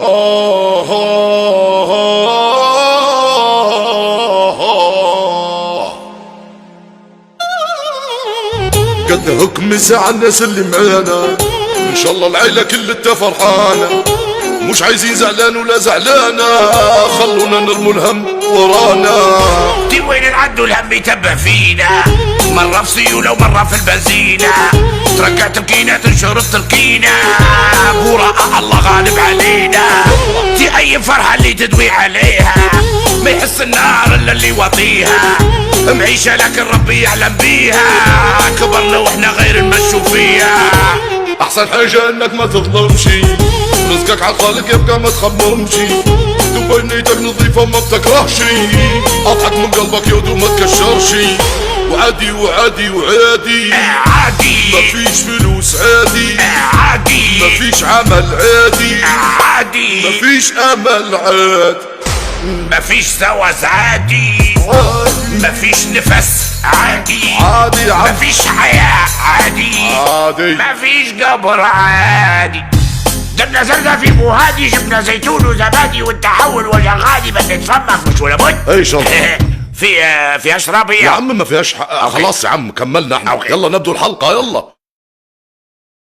قد حكم ساعة الناس اللي معانا، ان شاء الله العيلة كلها فرحانة، مش عايزين زعلان ولا زعلانة، خلونا نرموا الهم ورانا. دي وين العد والهم يتبع فينا، مرة في سيولة ومرة في البنزينة، ترقعت مكينة شربت الكينة، براء الله غالب علينا. دي اي فرحة اللي تدوي عليها، ما يحس النار الا اللي واطيها، معيشة لكن ربي يعلم بيها، كبرنا واحنا غير المشوا فيها. احسن حاجة انك ما تظلمش، رزقك على الخالق يبقى ما تخممش، تبقى نيتك نظيفة ما بتكرهش، اضحك من قلبك يا ودو ما تكشرش، وعادي وعادي وعادي عادي، مفيش فلوس عادي عادي، مفيش عمل عادي عادي، مفيش امل عادي، مفيش زواج عادي، مفيش نفس عادي، عادي مفيش حياة عادي، عادي مفيش قبر عادي. جبنا زلزة في بوهادي، جبنا زيتون وزبادي، والتحول وجه غادي، بدنا نتفمك مش ولا بد. اي شرطة في اشربي يا عم ما فيهاش حق. خلاص يا عم كملنا احنا. يلا نبدو الحلقة يلا.